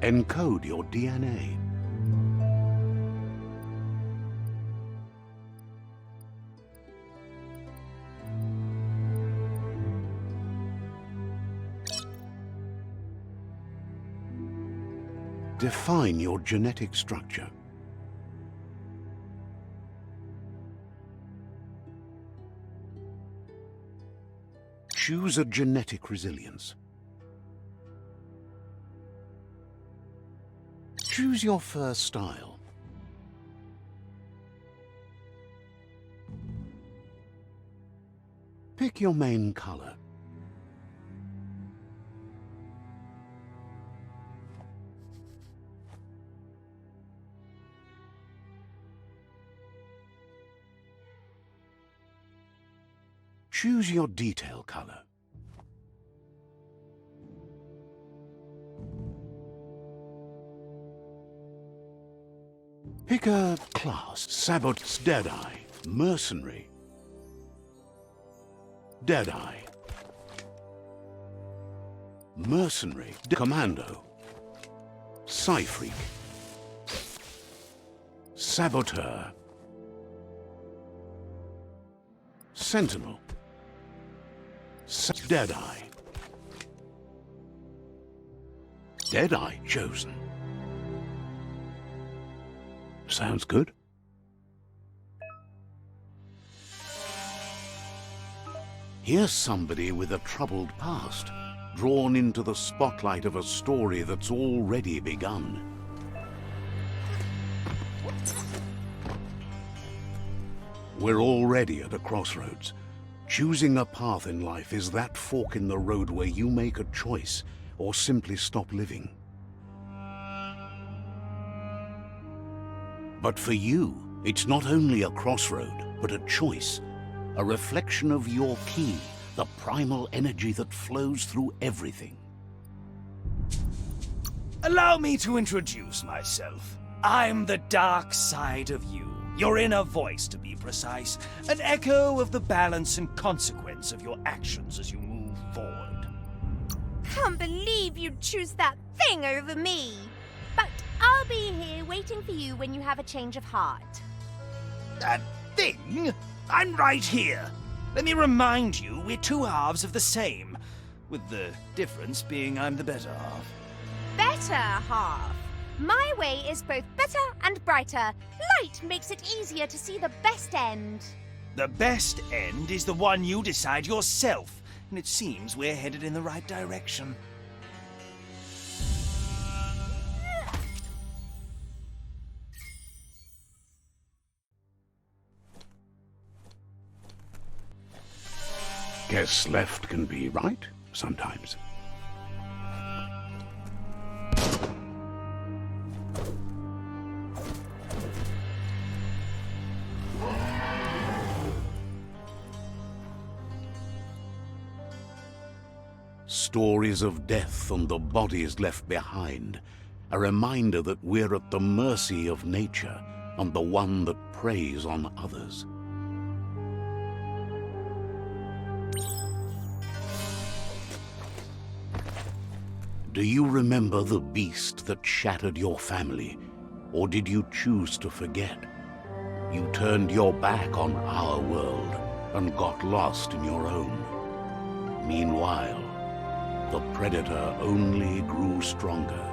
Encode your DNA. Define your genetic structure. Choose a genetic resilience. Choose your fur style. Pick your main color. Choose your detail color. Pick a class. Sabots, Deadeye, Mercenary, Deadeye, Mercenary, Commando, Psy-Freak, Saboteur, Sentinel, Deadeye. Deadeye chosen. Sounds good. Here's somebody with a troubled past, drawn into the spotlight of a story that's already begun. We're already at a crossroads. Choosing a path in life is that fork in the road where you make a choice or simply stop living. But for you, it's not only a crossroad, but a choice, a reflection of your ki, the primal energy that flows through everything. Allow me to introduce myself. I'm the dark side of you, your inner voice to be precise, an echo of the balance and consequence of your actions as you move forward. Can't believe you'd choose that thing over me. But I'll be here waiting for you when you have a change of heart. That thing? I'm right here. Let me remind you, we're two halves of the same, with the difference being I'm the better half. Better half? My way is both better and brighter. Light makes it easier to see the best end. The best end is the one you decide yourself, and it seems we're headed in the right direction. Guess left can be right sometimes. Stories of death and the bodies left behind, a reminder that we're at the mercy of nature and the one that preys on others. Do you remember the beast that shattered your family, or did you choose to forget? You turned your back on our world and got lost in your own. Meanwhile, the predator only grew stronger.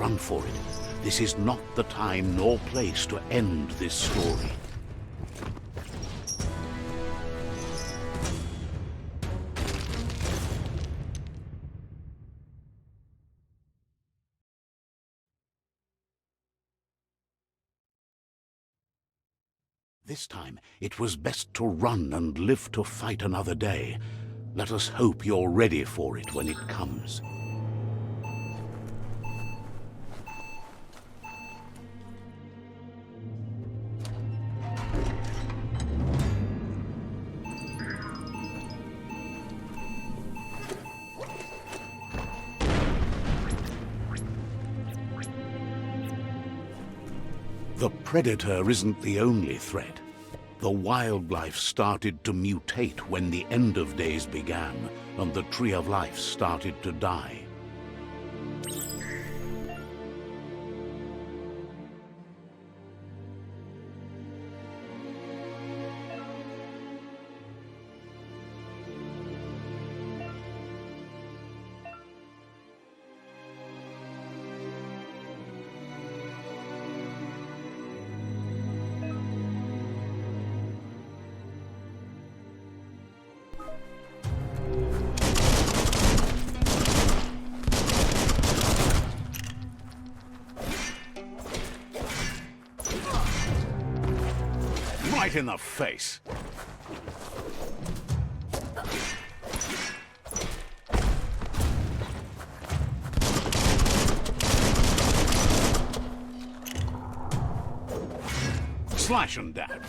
run for it. This is not the time nor place to end this story. This time, it was best to run and live to fight another day. Let us hope you're ready for it when it comes. The Predator isn't the only threat. The wildlife started to mutate when the end of days began, and the Tree of Life started to die. Right in the face. Slash and dab.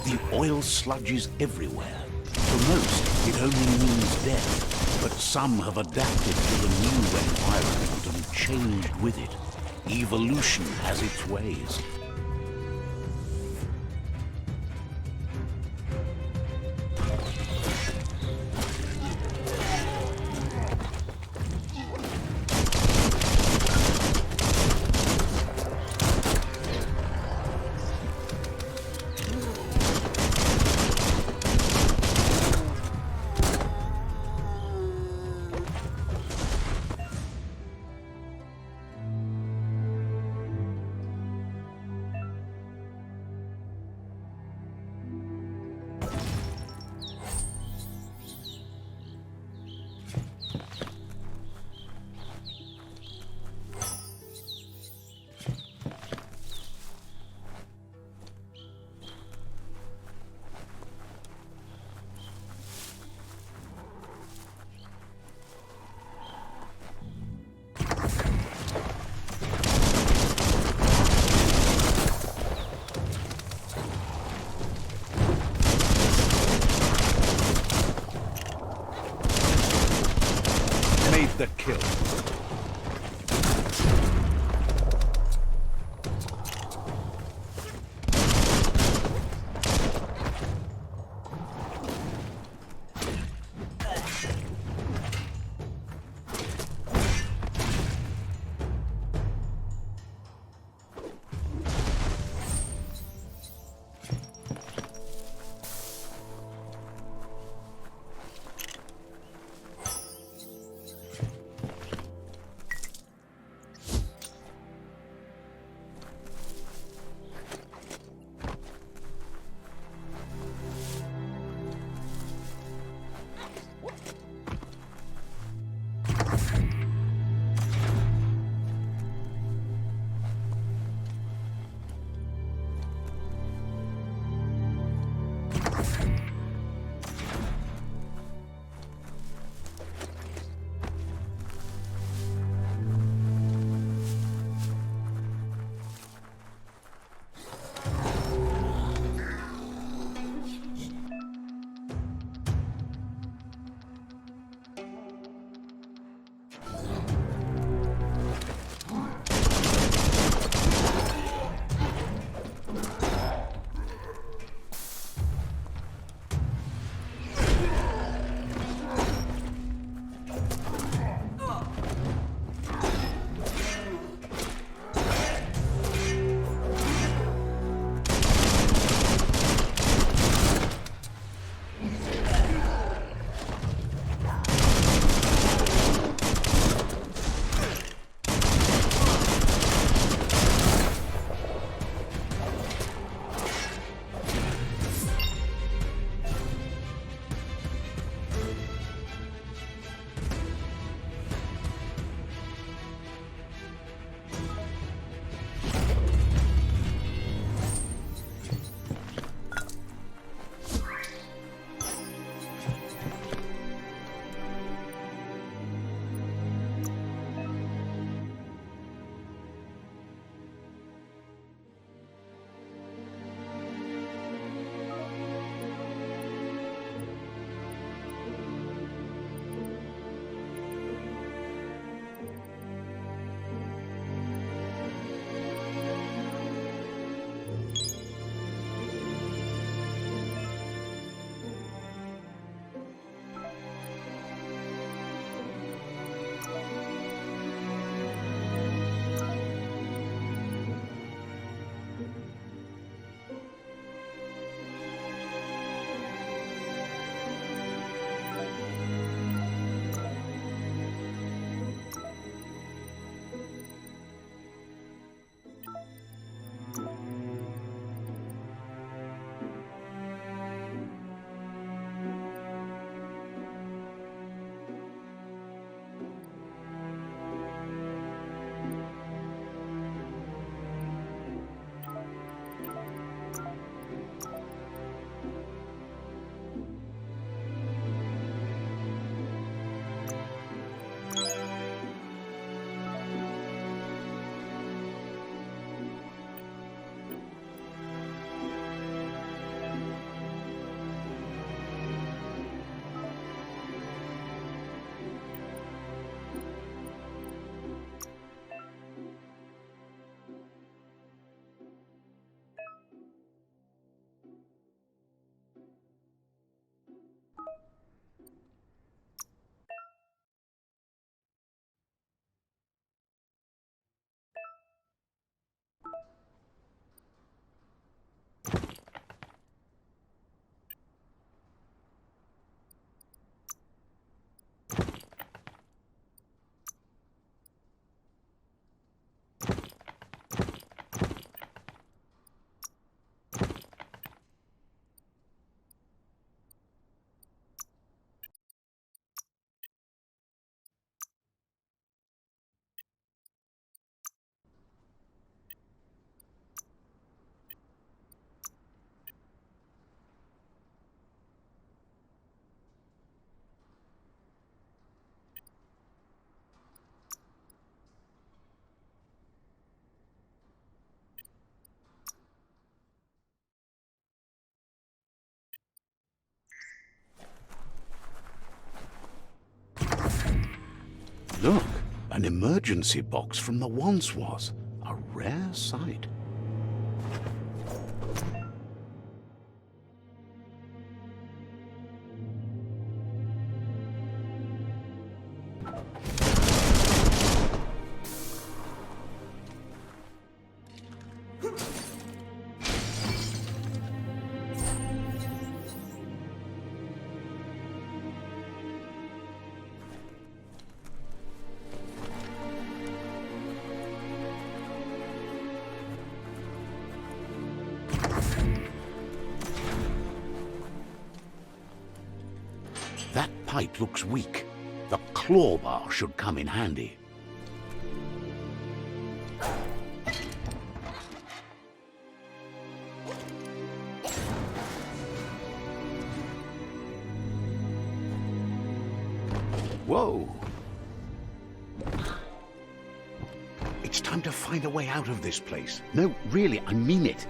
The oil sludge is everywhere. For most, it only means death, but some have adapted to the new environment and changed with it. Evolution has its ways. that kills. Look, an emergency box from the once was. A rare sight. That pipe looks weak. The claw bar should come in handy. Whoa! It's time to find a way out of this place. No, really, I mean it.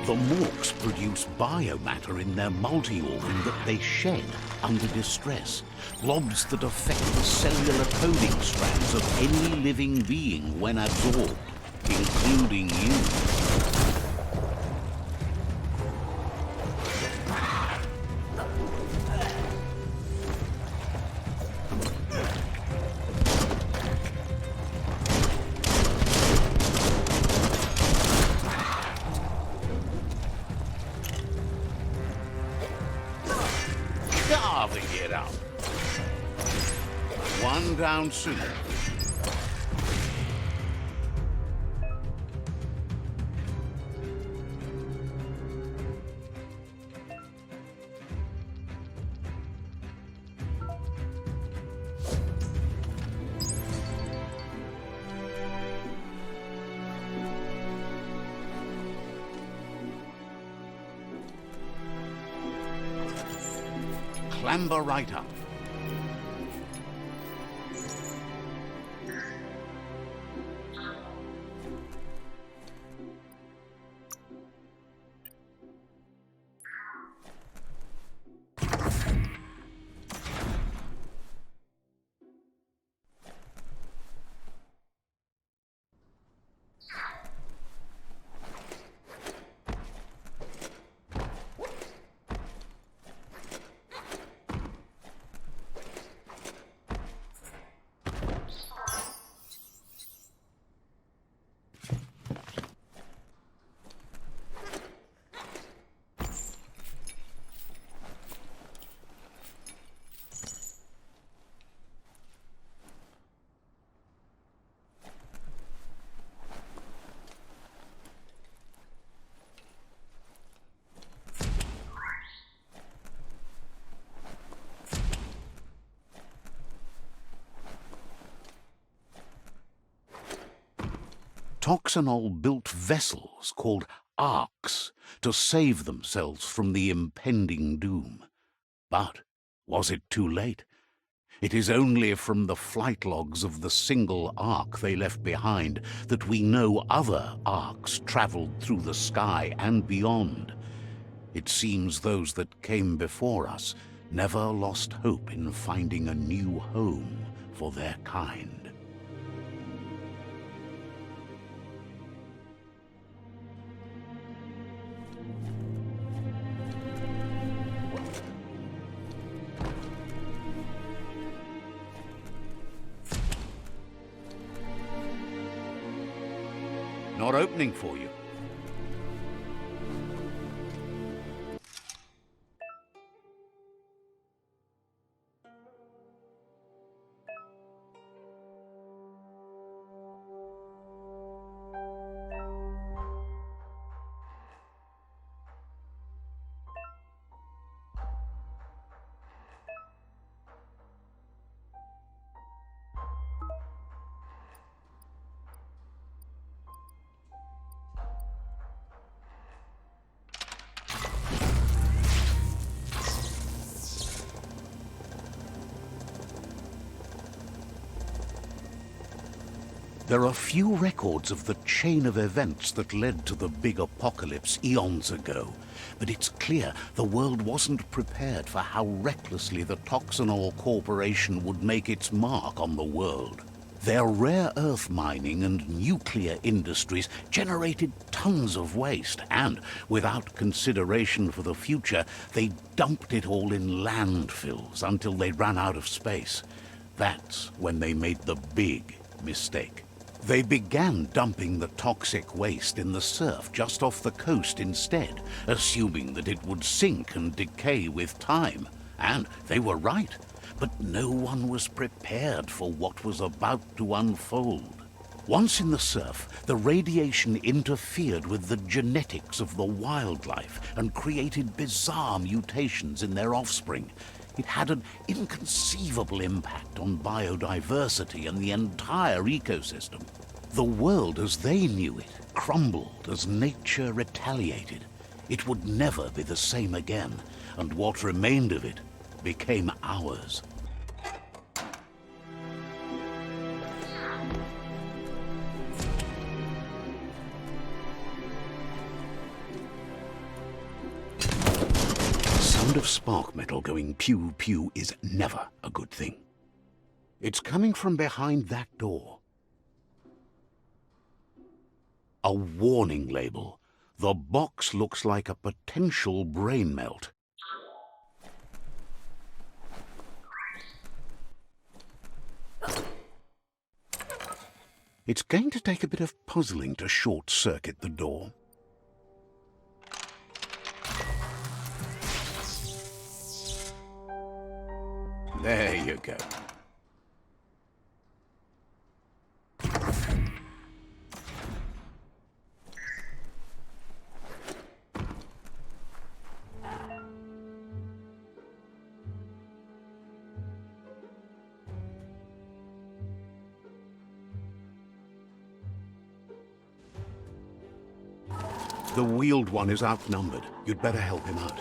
The morks produce biomatter in their multi-organ that they shed under distress, blobs that affect the cellular coding strands of any living being when absorbed, including you. Carving it up. One down soon. Clamber right up. Toxanol built vessels called arks to save themselves from the impending doom. But was it too late? It is only from the flight logs of the single ark they left behind that we know other arks traveled through the sky and beyond. It seems those that came before us never lost hope in finding a new home for their kind. Not opening for you. There are few records of the chain of events that led to the big apocalypse eons ago, but it's clear the world wasn't prepared for how recklessly the Toxanol Corporation would make its mark on the world. Their rare earth mining and nuclear industries generated tons of waste, and without consideration for the future, they dumped it all in landfills until they ran out of space. That's when they made the big mistake. They began dumping the toxic waste in the surf just off the coast instead, assuming that it would sink and decay with time. And they were right. But no one was prepared for what was about to unfold. Once in the surf, the radiation interfered with the genetics of the wildlife and created bizarre mutations in their offspring. It had an inconceivable impact on biodiversity and the entire ecosystem. The world as they knew it crumbled as nature retaliated. It would never be the same again, and what remained of it became ours. The sound of spark metal going pew pew is never a good thing. It's coming from behind that door. A warning label. The box looks like a potential brain melt. It's going to take a bit of puzzling to short-circuit the door. There you go. The wheeled one is outnumbered. You'd better help him out.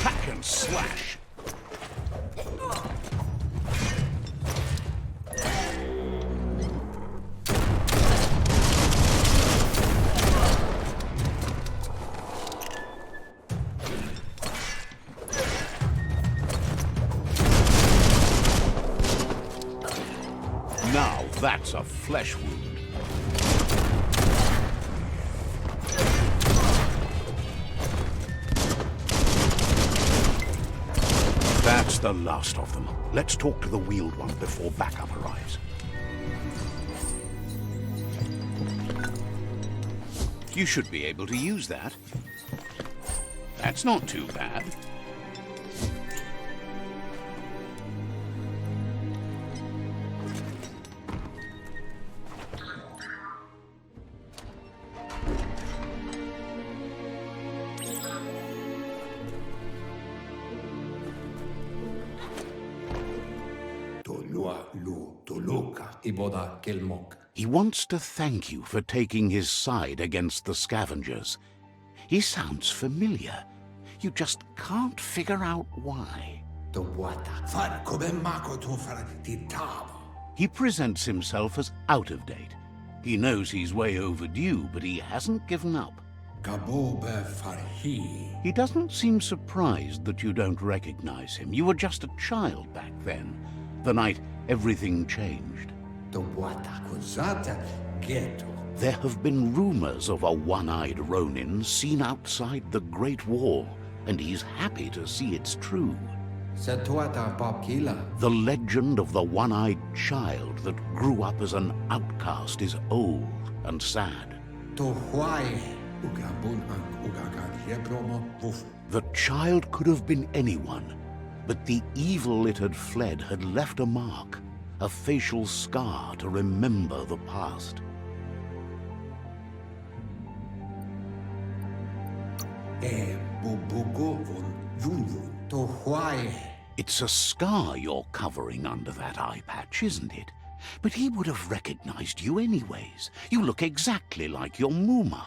Hack and slash. Now that's a flesh wound. That's the last of them. Let's talk to the wheeled one before backup arrives. You should be able to use that. That's not too bad. He wants to thank you for taking his side against the scavengers. He sounds familiar. You just can't figure out why. He presents himself as out of date. He knows he's way overdue, but he hasn't given up. He doesn't seem surprised that you don't recognize him. You were just a child back then, the night everything changed. There have been rumors of a one-eyed Ronin seen outside the Great Wall, and he's happy to see it's true. The legend of the one-eyed child that grew up as an outcast is old and sad. The child could have been anyone, but the evil it had fled had left a mark, a facial scar to remember the past. It's a scar you're covering under that eye patch, isn't it? But he would have recognized you anyways. You look exactly like your Muma.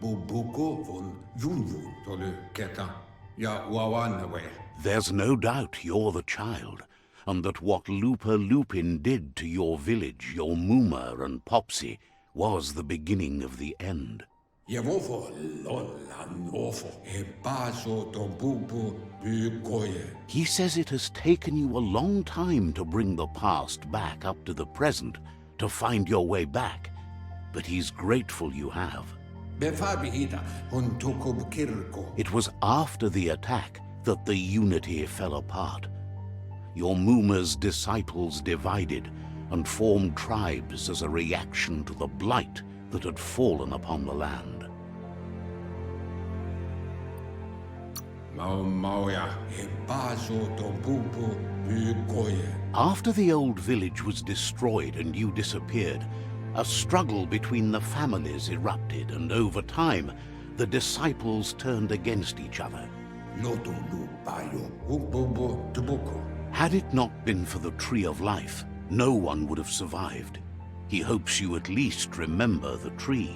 Bubuko von Yun tolu keta. Ya wawanwe. There's no doubt you're the child, and that what Lupa Lupin did to your village, your Muma and Popsy, was the beginning of the end. Yevofo lola nofo. Baso dombubu bugoye. He says it has taken you a long time to bring the past back up to the present, to find your way back, but he's grateful you have. Befabihita on Tokob Kirko. It was after the attack that the unity fell apart. Your Muma's disciples divided and formed tribes as a reaction to the blight that had fallen upon the land. Mauya. Baso dombubu bugoye. After the old village was destroyed and you disappeared, a struggle between the families erupted, and over time, the disciples turned against each other. Lotolu bayo. Bubu tubuko. Had it not been for the Tree of Life, no one would have survived. He hopes you at least remember the tree.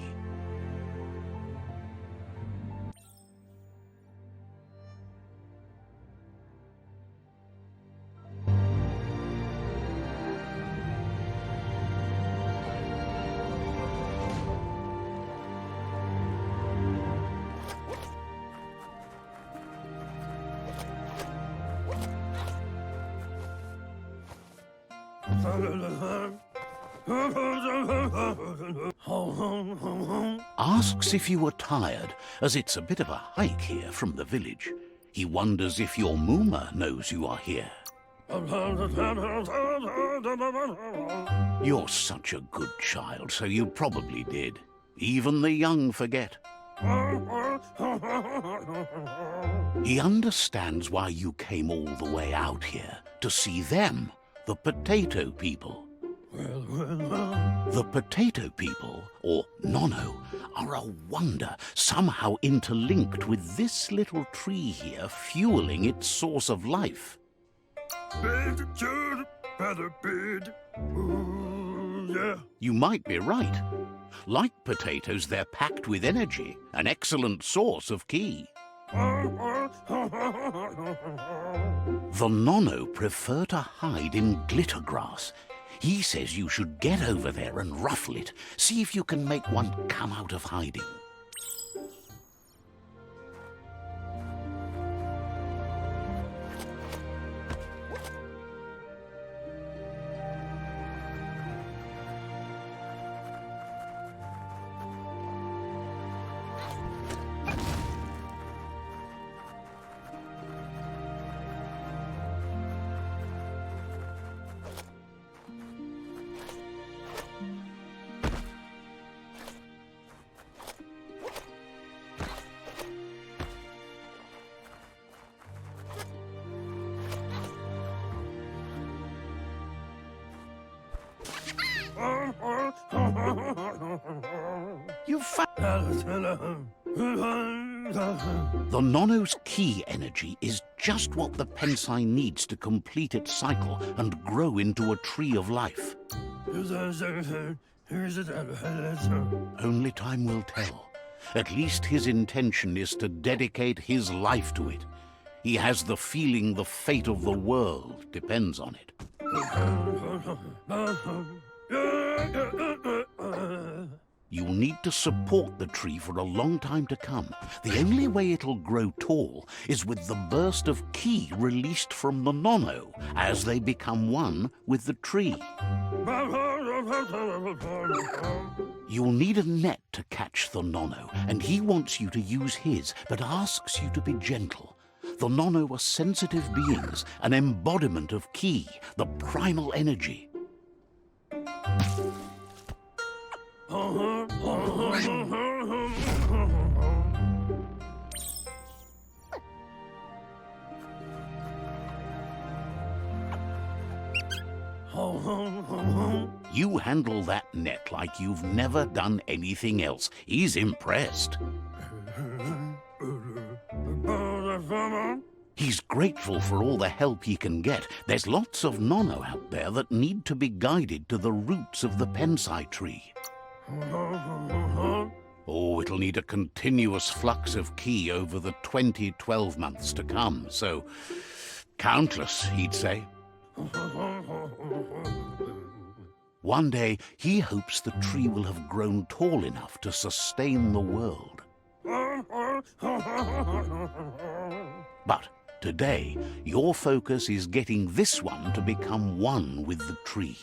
Asks if you are tired, as it's a bit of a hike here from the village. He wonders if your Muma knows you are here. You're such a good child, so you probably did. Even the young forget. He understands why you came all the way out here, to see them, the potato people. The potato people, or Nono, are a wonder, somehow interlinked with this little tree here fueling its source of life. You might be right. Like potatoes, they're packed with energy, an excellent source of ki. The Nono prefer to hide in glitter grass. He says you should get over there and ruffle it. See if you can make one come out of hiding. You The Nono's ki energy is just what the Pensai needs to complete its cycle and grow into a tree of life. Only time will tell. At least his intention is to dedicate his life to it. He has the feeling the fate of the world depends on it. You'll need to support the tree for a long time to come. The only way it'll grow tall is with the burst of ki released from the Nono as they become one with the tree. You'll need a net to catch the Nono, and he wants you to use his, but asks you to be gentle. The Nono are sensitive beings, an embodiment of ki, the primal energy. You handle that net like you've never done anything else. He's impressed. He's grateful for all the help he can get. There's lots of nono out there that need to be guided to the roots of the pensai tree. Oh, it'll need a continuous flux of ki over the 12 months to come, so countless, he'd say. One day, he hopes the tree will have grown tall enough to sustain the world. But today, your focus is getting this one to become one with the tree.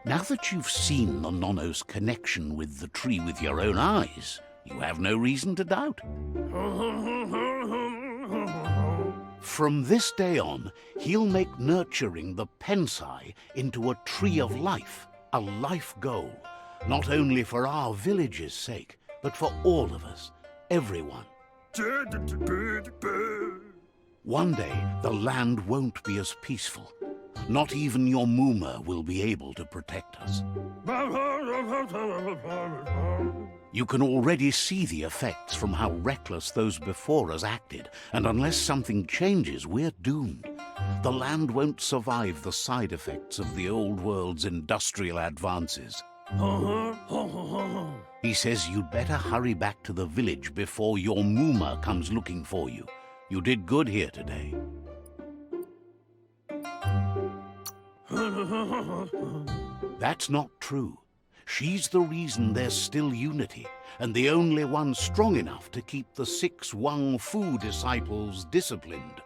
Now that you've seen the nono's connection with the tree with your own eyes, you have no reason to doubt. From this day on, he'll make nurturing the pensai into a tree of life, a life goal, not only for our village's sake, but for all of us, everyone. One day, the land won't be as peaceful. Not even your Muma will be able to protect us. You can already see the effects from how reckless those before us acted, and unless something changes, we're doomed. The land won't survive the side effects of the old world's industrial advances. He says you'd better hurry back to the village before your Muma comes looking for you. You did good here today. That's not true. She's the reason there's still unity, and the only one strong enough to keep the 6 Wang Fu disciples disciplined.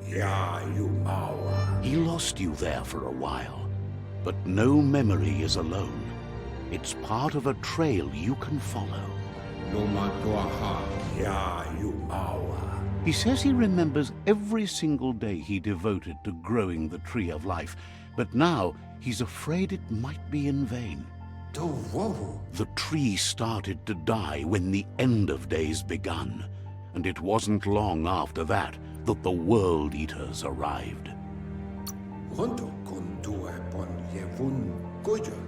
Ya Yumawa. He lost you there for a while, but no memory is alone. It's part of a trail you can follow. Lomatoaha. Ya Yumawa. He says he remembers every single day he devoted to growing the tree of life, but now he's afraid it might be in vain. The tree started to die when the end of days begun, and it wasn't long after that that the World Eaters arrived.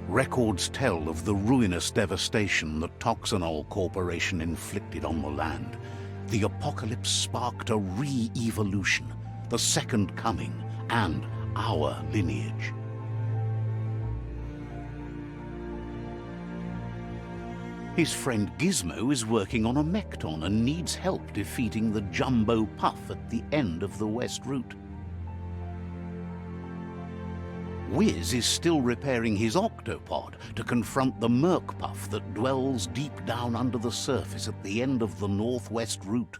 Records tell of the ruinous devastation the Toxanol Corporation inflicted on the land. The apocalypse sparked a re-evolution, the second coming, and our lineage. His friend Gizmo is working on a Mekton and needs help defeating the Jumbo Puff at the end of the West Route. Wiz is still repairing his octopod to confront the Merc Puff that dwells deep down under the surface at the end of the Northwest Route.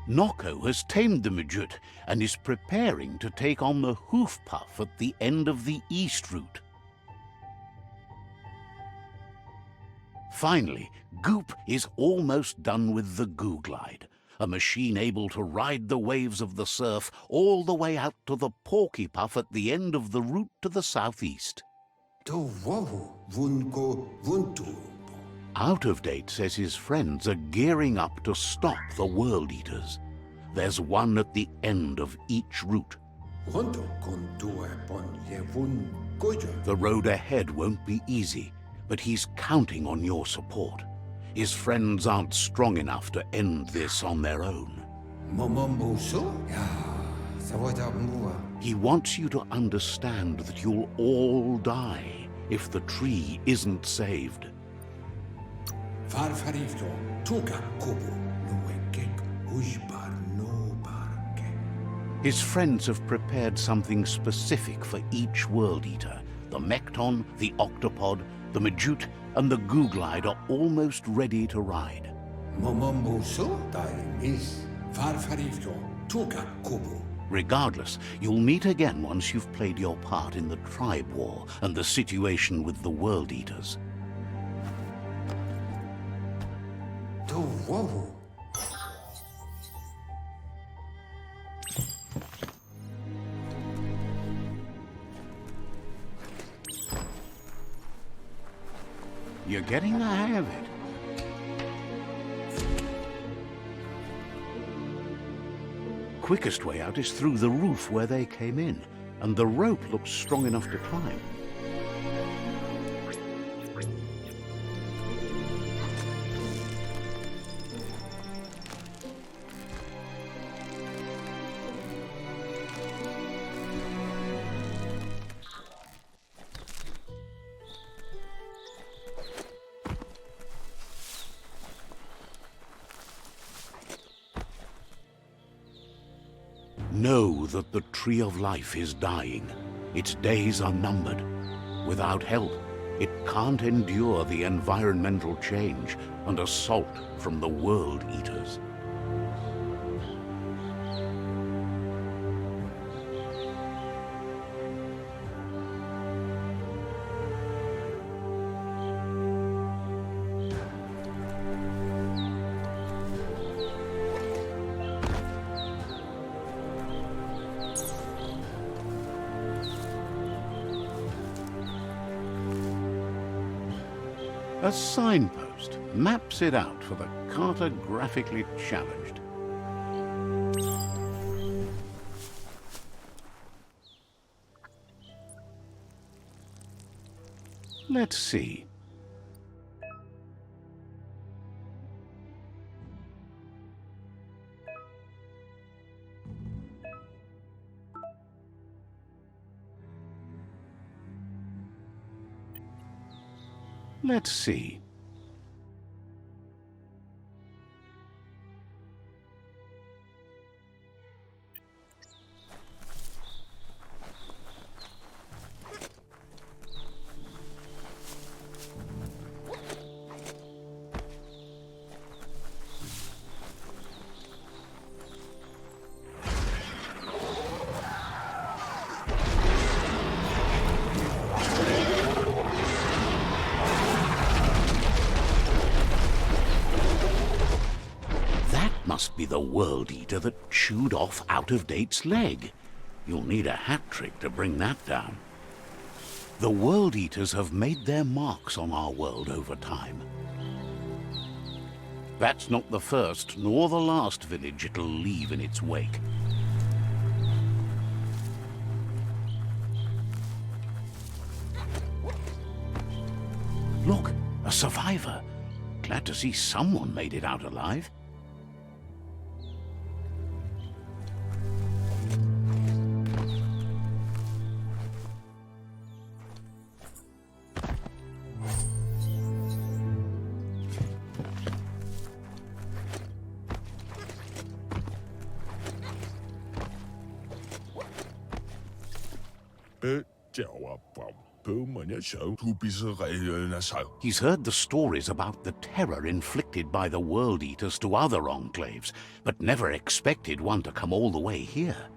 Noko has tamed the Majut and is preparing to take on the Hoof Puff at the end of the East Route. Finally, Goop is almost done with the Googlide, a machine able to ride the waves of the surf all the way out to the Porky Puff at the end of the route to the southeast. Out of Date says his friends are gearing up to stop the World Eaters. There's one at the end of each route. The road ahead won't be easy, but he's counting on your support. His friends aren't strong enough to end this on their own. He wants you to understand that you'll all die if the tree isn't saved. His friends have prepared something specific for each World Eater. The Mekton, the Octopod, the Majut, and the Googlide are almost ready to ride. Momombusu Daimis Farfarifyo Tuka Kubu. Regardless, you'll meet again once you've played your part in the tribe war and the situation with the World Eaters. Tu wowu. You're getting the hang of it. Quickest way out is through the roof where they came in, and the rope looks strong enough to climb. Know that the Tree of Life is dying. Its days are numbered. Without help, it can't endure the environmental change and assault from the World Eaters. A signpost maps it out for the cartographically challenged. Let's see. Let's see. Must be the World Eater that chewed off Out-of-Date's leg. You'll need a hat trick to bring that down. The World Eaters have made their marks on our world over time. That's not the first nor the last village it'll leave in its wake. Look, a survivor. Glad to see someone made it out alive. He's heard the stories about the terror inflicted by the World Eaters to other enclaves, but never expected one to come all the way here.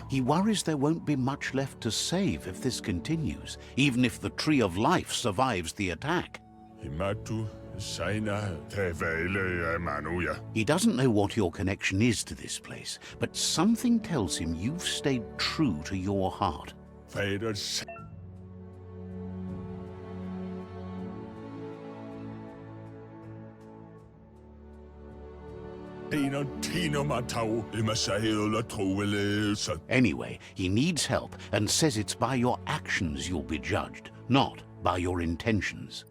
He worries there won't be much left to save if this continues, even if the Tree of Life survives the attack. He doesn't know what your connection is to this place, but something tells him you've stayed true to your heart. Anyway, he needs help and says it's by your actions you'll be judged, not by your intentions.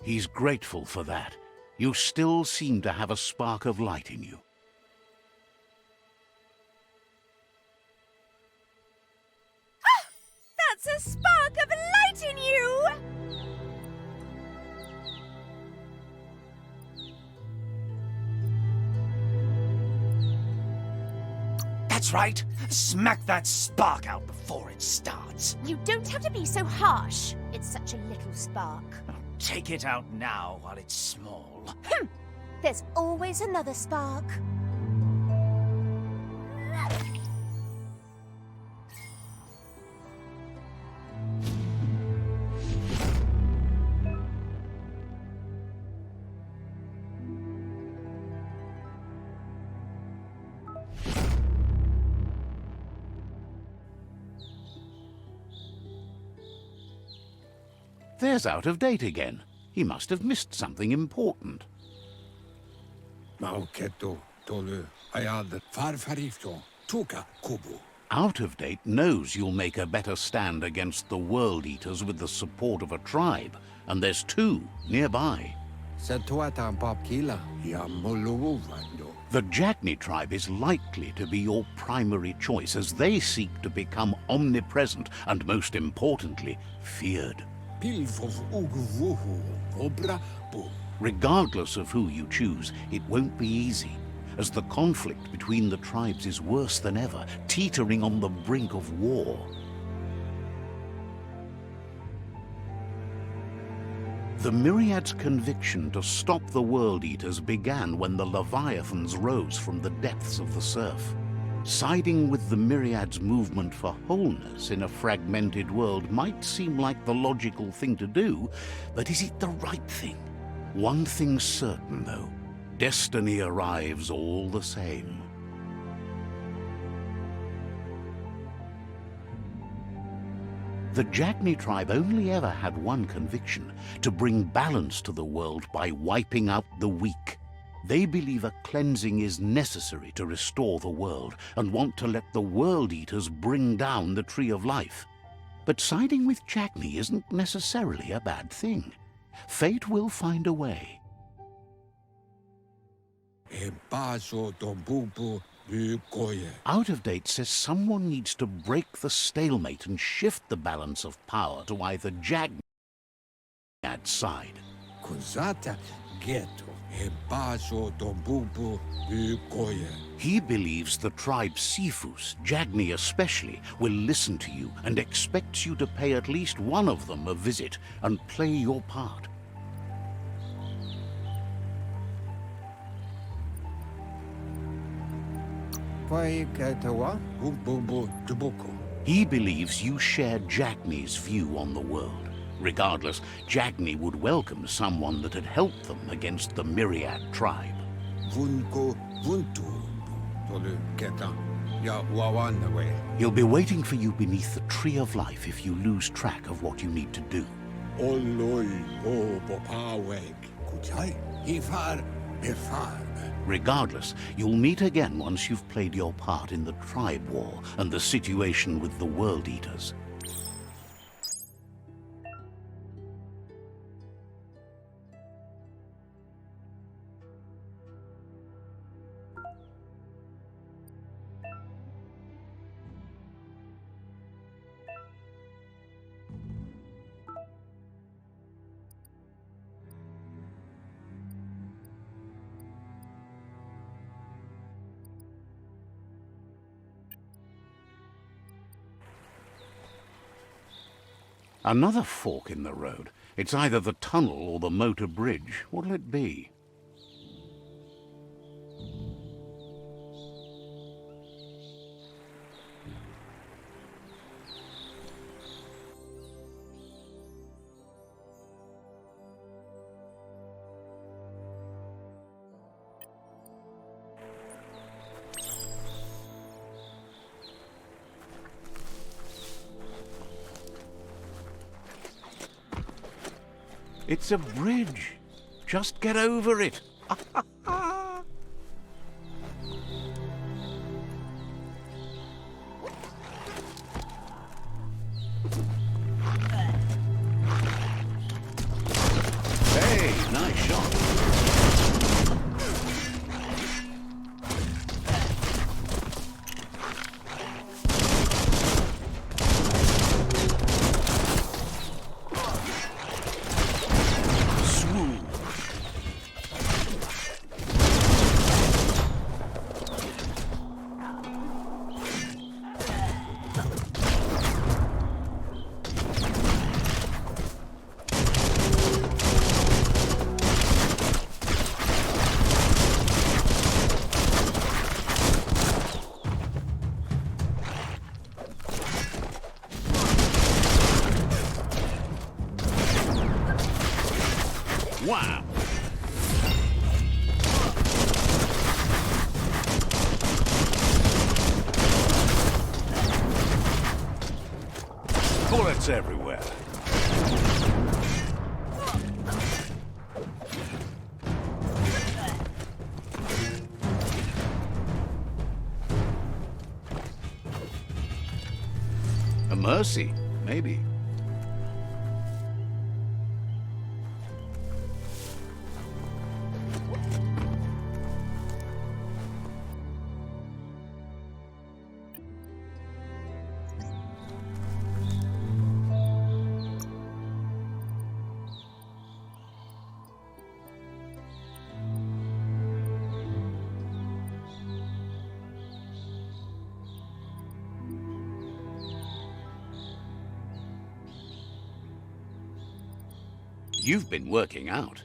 He's grateful for that. You still seem to have a spark of light in you. That's a spark of light in you! That's right. Smack that spark out before it starts. You don't have to be so harsh. It's such a little spark. Take it out now while it's small. There's always another spark. There's out of date again. He must have missed something important. Mauketo, tolu, ayad, farfarifto, tuka kubu. Out of date knows you'll make a better stand against the World Eaters with the support of a tribe, and there's 2 nearby. Satuatan popkila, yamulu vando. The Jagni tribe is likely to be your primary choice as they seek to become omnipresent and, most importantly, feared. Pilfov uguvuhu, obra bu. Regardless of who you choose, it won't be easy, as the conflict between the tribes is worse than ever, teetering on the brink of war. The Myriad's conviction to stop the World Eaters began when the Leviathans rose from the depths of the surf. Siding with the Myriad's movement for wholeness in a fragmented world might seem like the logical thing to do, but is it the right thing? One thing's certain, though. Destiny arrives all the same. The Jagni tribe only ever had one conviction: to bring balance to the world by wiping out the weak. They believe a cleansing is necessary to restore the world and want to let the World Eaters bring down the Tree of Life. But siding with Jagni isn't necessarily a bad thing. Fate will find a way. Out of Date says someone needs to break the stalemate and shift the balance of power to either Jagni's side. Kuzata ghetto, He believes the tribe Sifus, Jagni especially, will listen to you and expects you to pay at least one of them a visit and play your part. He believes you share Jagni's view on the world. Regardless, Jagni would welcome someone that had helped them against the Myriad tribe. He'll be waiting for you beneath the Tree of Life if you lose track of what you need to do. Regardless, you'll meet again once you've played your part in the tribe war and the situation with the World Eaters. Another fork in the road. It's either the tunnel or the motor bridge. What'll it be? It's a bridge. Just get over it. Hey, nice shot. Wham! Bullets everywhere. A mercy, maybe. You've been working out.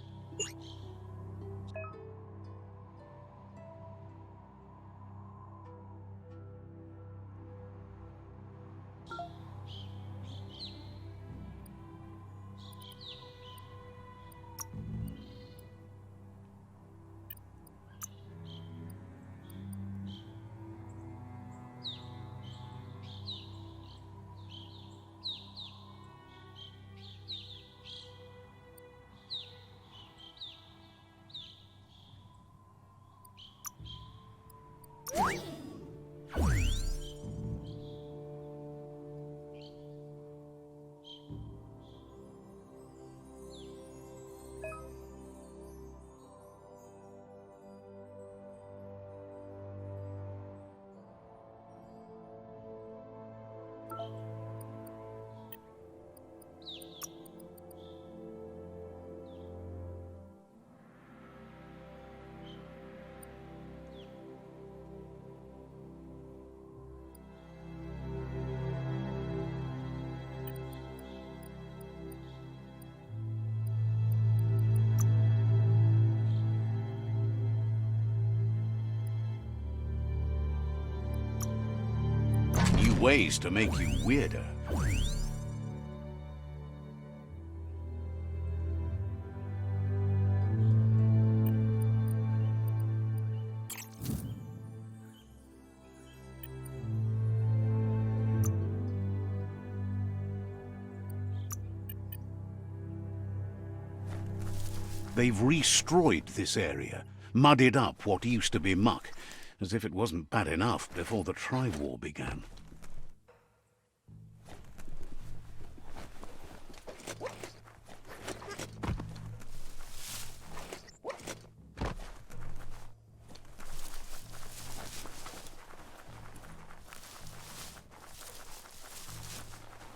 Ways to make you weirder. They've destroyed this area, muddied up what used to be muck, as if it wasn't bad enough before the tri-war began.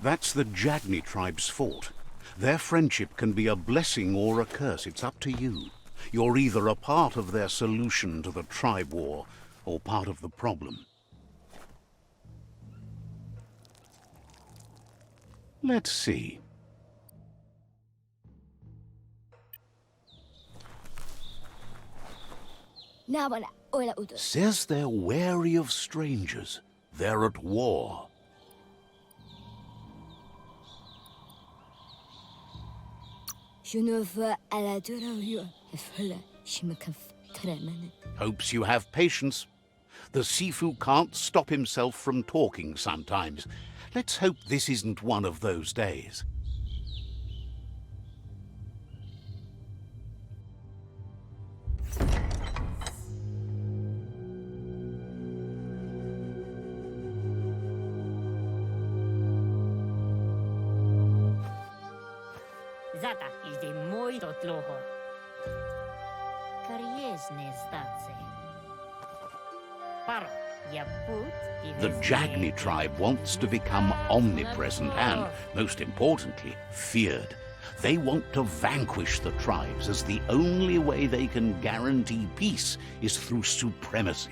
That's the Jagni tribe's fort. Their friendship can be a blessing or a curse. It's up to you. You're either a part of their solution to the tribe war or part of the problem. Let's see. Says they're wary of strangers. They're at war. Hopes you have patience. The Sifu can't stop himself from talking sometimes. Let's hope this isn't one of those days. Zata idzie mój do tloho. Kariesne zdace. Paro, ja but. The Jagni tribe wants to become omnipresent and, most importantly, feared. They want to vanquish the tribes, as the only way they can guarantee peace is through supremacy.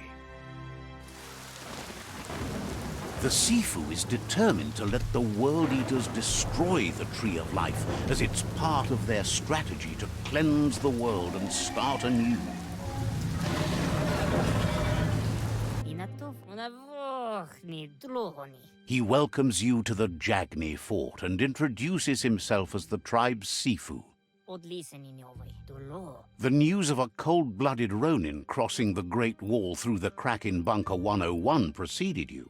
The Sifu is determined to let the World Eaters destroy the Tree of Life, as it's part of their strategy to cleanse the world and start anew. He welcomes you to the Jagni fort and introduces himself as the tribe's Sifu. od listening over. Dolo. The news of a cold-blooded Ronin crossing the Great Wall through the crack in Bunker 101 preceded you.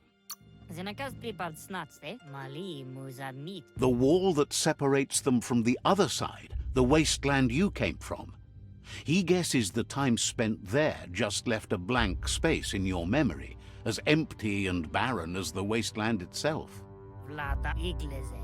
Zenakas pripad snatste, mali muza meet. The wall that separates them from the other side, the wasteland you came from. He guesses the time spent there just left a blank space in your memory, as empty and barren as the wasteland itself. Vlada iglezet.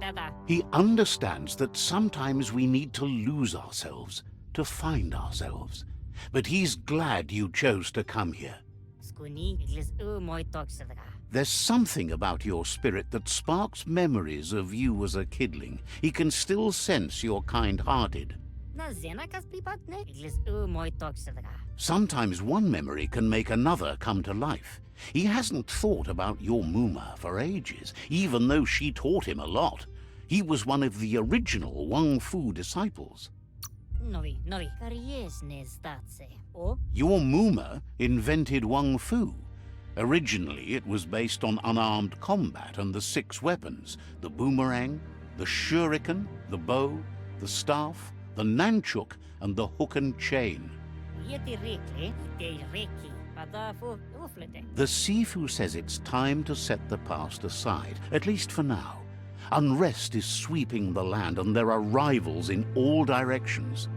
Tada. He understands that sometimes we need to lose ourselves, to find ourselves. But he's glad you chose to come here. Skuni igles moi toxelga. There's something about your spirit that sparks memories of you as a kidling. He can still sense you're kind-hearted. Na zenakas pripatne igles moi toxelga. Sometimes one memory can make another come to life. He hasn't thought about your Muma for ages, even though she taught him a lot. He was one of the original Wang Fu disciples. Novi. Karies ne statse. O? Your Muma invented Wang Fu. Originally, it was based on unarmed combat and the 6 weapons: the boomerang, the shuriken, the bow, the staff, the nunchuk, and the hook and chain. Yeti rekle, ite reki. Padafu uflete. The Sifu says it's time to set the past aside, at least for now. Unrest is sweeping the land and there are rivals in all directions.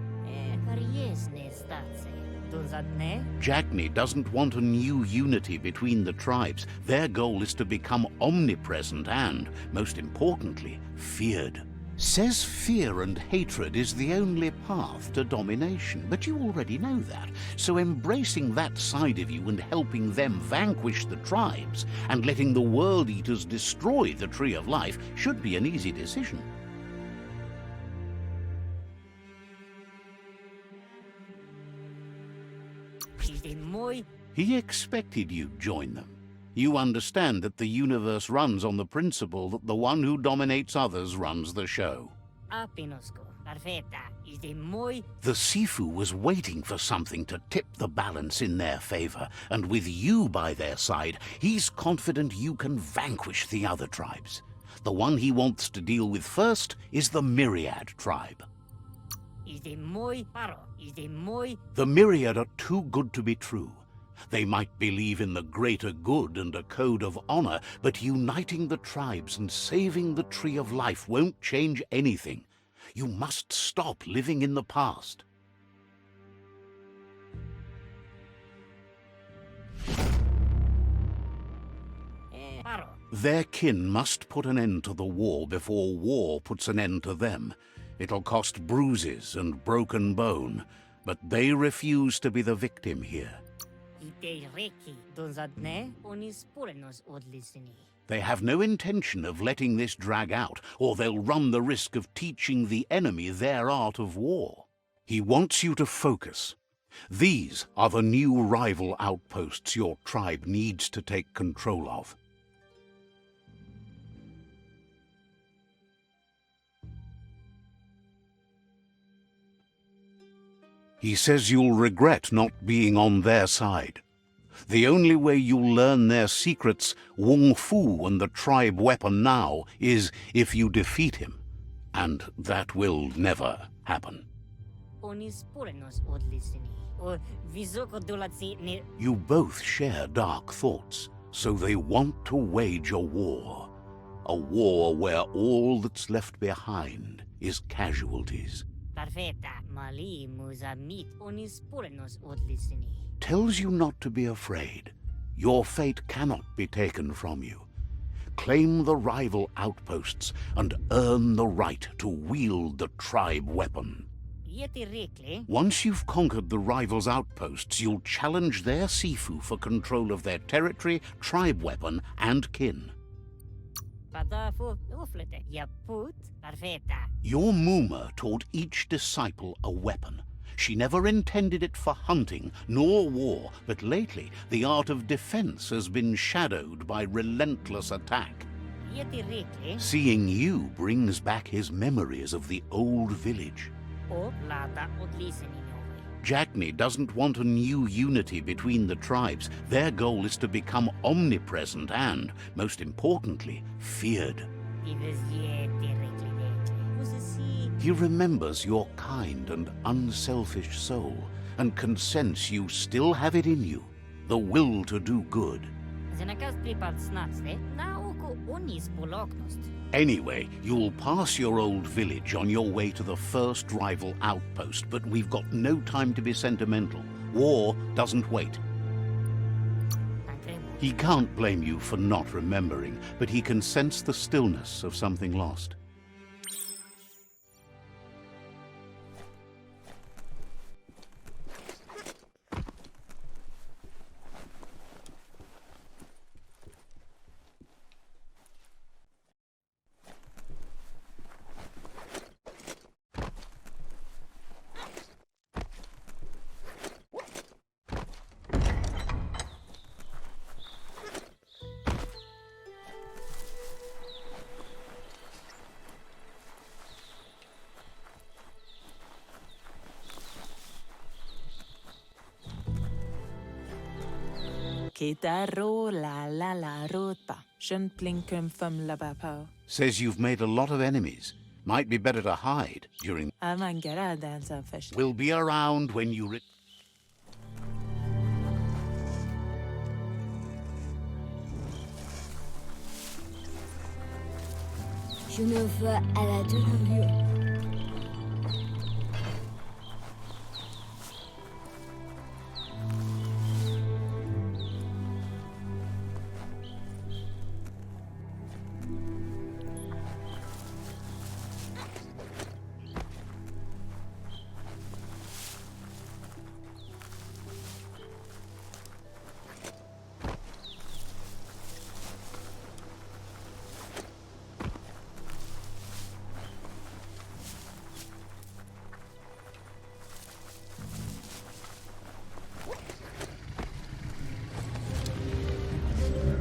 Karies ne statse. Dunzadne? Jagni doesn't want a new unity between the tribes. Their goal is to become omnipresent and, most importantly, feared. Says fear and hatred is the only path to domination, but you already know that. So embracing that side of you and helping them vanquish the tribes and letting the World Eaters destroy the Tree of Life should be an easy decision. Ite moi. He expected you'd join them. You understand that the universe runs on the principle that the one who dominates others runs the show. Apinosko. Perfetta. Ite moi. The Sifu was waiting for something to tip the balance in their favor, and with you by their side, he's confident you can vanquish the other tribes. The one he wants to deal with first is the Myriad tribe. Ite moi. Paro. Ite moi. The Myriad are too good to be true. They might believe in the greater good and a code of honor, but uniting the tribes and saving the Tree of Life won't change anything. You must stop living in the past. Paro. Their kin must put an end to the war before war puts an end to them. It'll cost bruises and broken bone, but they refuse to be the victim here. Ite reki. Dunzadne. Onis purenos od lisini. They have no intention of letting this drag out, or they'll run the risk of teaching the enemy their art of war. He wants you to focus. These are the new rival outposts your tribe needs to take control of. He says you'll regret not being on their side. The only way you'll learn their secrets, Wung Fu and the tribe weapon now, is if you defeat him. And that will never happen. Onis purenos od lisini. O visoko dolatsi ne. You both share dark thoughts, so they want to wage a war. A war where all that's left behind is casualties. Perfetta. Mali muza meet. Onis purenos od lisini. Tells you not to be afraid. Your fate cannot be taken from you. Claim the rival outposts and earn the right to wield the tribe weapon. Yeti rekle. Once you've conquered the rivals' outposts, you'll challenge their Sifu for control of their territory, tribe weapon, and kin. Padafu uflete. Yaput. Perfetta. Your Muma taught each disciple a weapon. She never intended it for hunting nor war, but lately the art of defense has been shadowed by relentless attack. Yeti rekle. Seeing you brings back his memories of the old village. O lada od lisini nove. Jagni doesn't want a new unity between the tribes. Their goal is to become omnipresent and, most importantly, feared. Ives yeti rekle. Pusisi. He remembers your kind and unselfish soul and can sense you still have it in you, the will to do good. Zenakas pripad snacste, na oko onis poloknost. Anyway, you'll pass your old village on your way to the first rival outpost, but we've got no time to be sentimental. War doesn't wait. He can't blame you for not remembering, but he can sense the stillness of something lost. Kitaro la rotpa. Shun plinkum fum labapo. Says you've made a lot of enemies. Might be better to hide during... Amangera dance of fish. We'll be around when you... Je me vois à la doublure.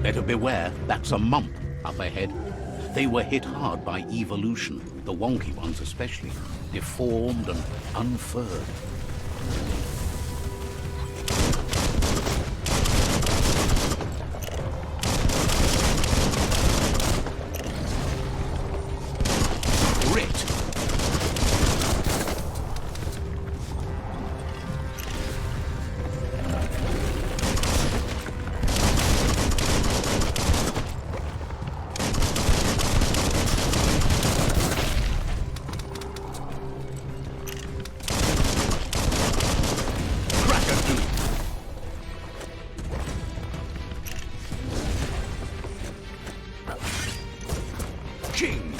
Better beware, that's a mump up ahead. They were hit hard by evolution, the wonky ones especially, deformed and unfurred. Grit! King!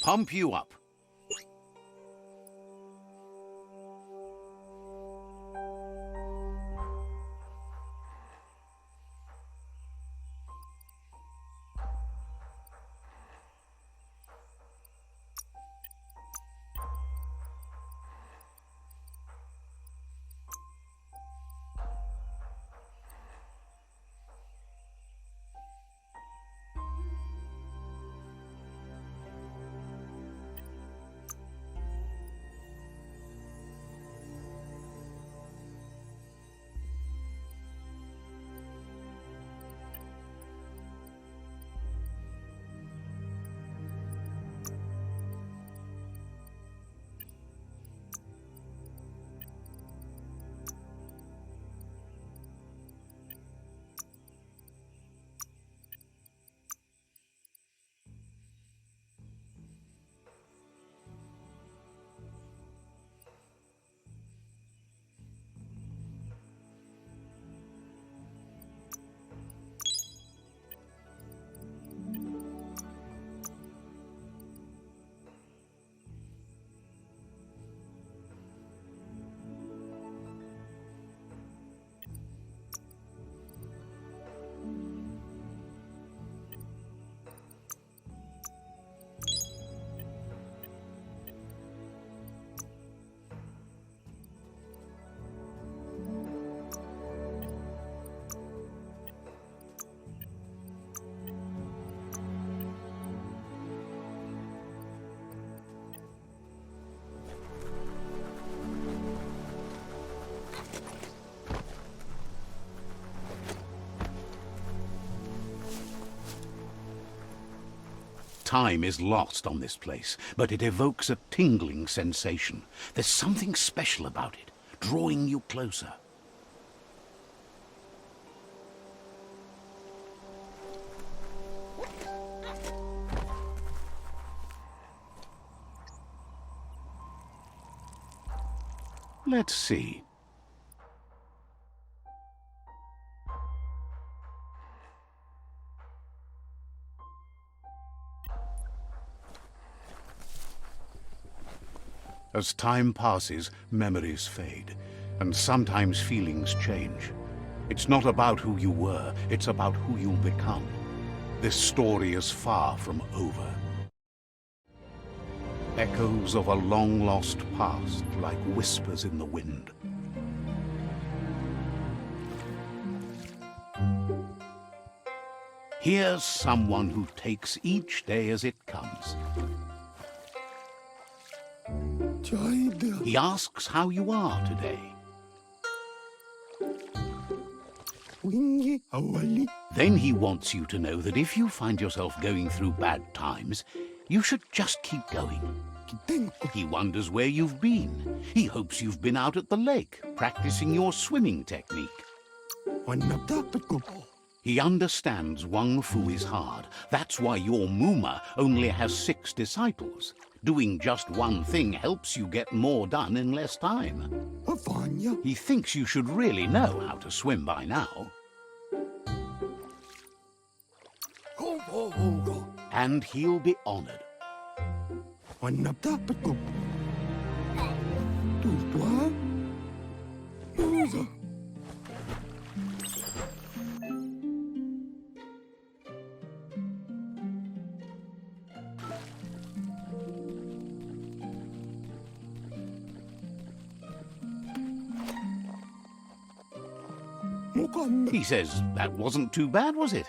Pump you up. Time is lost on this place, but it evokes a tingling sensation. There's something special about it, drawing you closer. Let's see. As time passes, memories fade, and sometimes feelings change. It's not about who you were, it's about who you'll become. This story is far from over. Echoes of a long-lost past, like whispers in the wind. Here's someone who takes each day as it comes. He asks how you are today. Then he wants you to know that if you find yourself going through bad times, you should just keep going. He wonders where you've been. He hopes you've been out at the lake, practicing your swimming technique. He understands Wang Fu is hard. That's why your Muma only has 6 disciples. Doing just one thing helps you get more done in less time. He thinks you should really know how to swim by now. And he'll be honored. He says, that wasn't too bad, was it?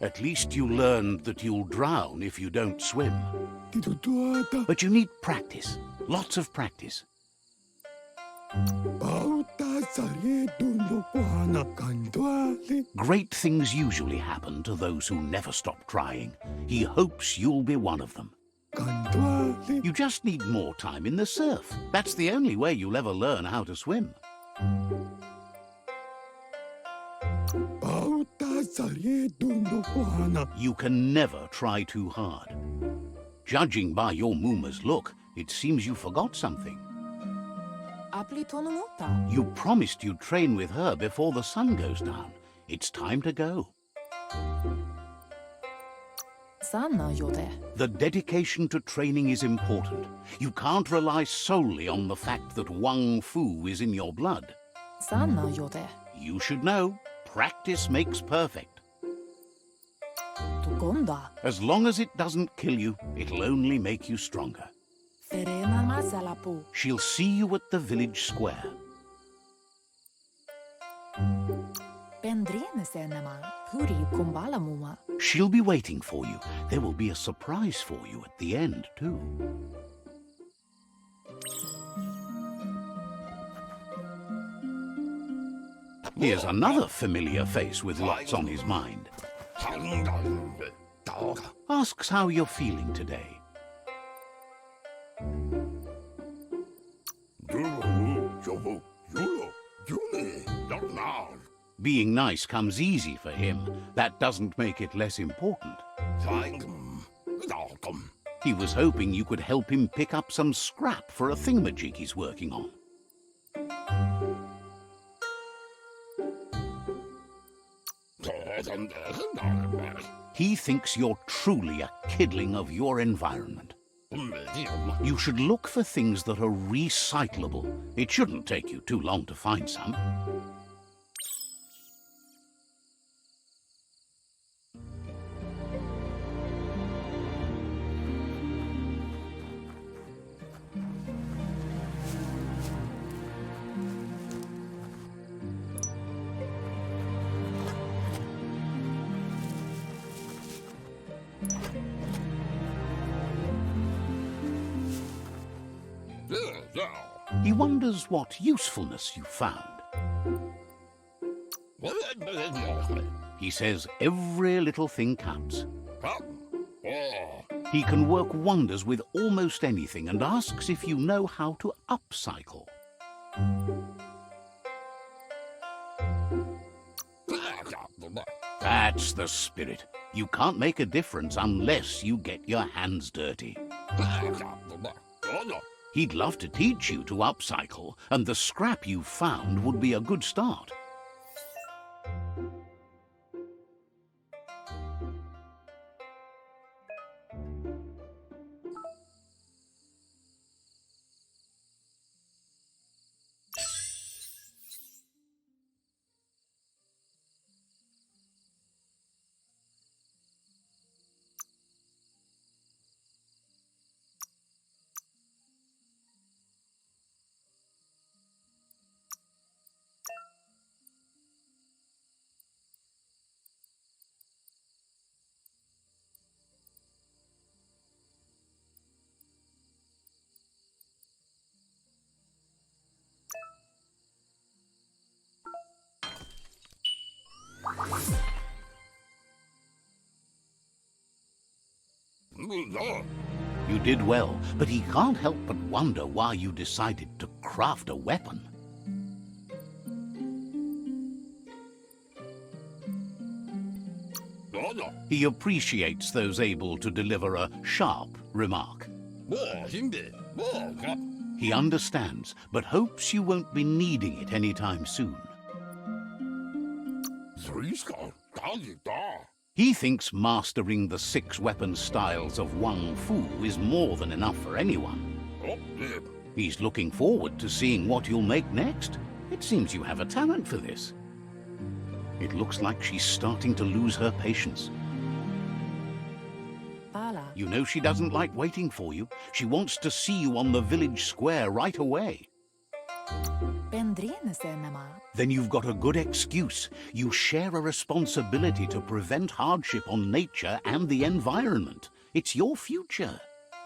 At least you learned that you'll drown if you don't swim. But you need practice, lots of practice. Great things usually happen to those who never stop trying. He hopes you'll be one of them. You just need more time in the surf. That's the only way you'll ever learn how to swim. You can never try too hard. Judging by your Muma's look, it seems you forgot something. You promised you'd train with her before the sun goes down. It's time to go. The dedication to training is important. You can't rely solely on the fact that Wang Fu is in your blood. You should know, practice makes perfect. As long as it doesn't kill you, it'll only make you stronger. She'll see you at the village square. She'll be waiting for you. There will be a surprise for you at the end, too. Here's another familiar face with lots on his mind. Asks how you're feeling today. Being nice comes easy for him. That doesn't make it less important. He was hoping you could help him pick up some scrap for a thingamajig he's working on. He thinks you're truly a kidling of your environment. You should look for things that are recyclable. It shouldn't take you too long to find some. He wonders what usefulness you found. He says every little thing counts. He can work wonders with almost anything and asks if you know how to upcycle. That's the spirit. You can't make a difference unless you get your hands dirty. He'd love to teach you to upcycle, and the scrap you found would be a good start. You did well, but he can't help but wonder why you decided to craft a weapon. He appreciates those able to deliver a sharp remark. He understands, but hopes you won't be needing it anytime soon. He thinks mastering the 6 weapon styles of Wang Fu is more than enough for anyone. He's looking forward to seeing what you'll make next. It seems you have a talent for this. It looks like she's starting to lose her patience. Pala. You know she doesn't like waiting for you. She wants to see you on the village square right away. Pendrine senema. Then you've got a good excuse. You share a responsibility to prevent hardship on nature and the environment. It's your future.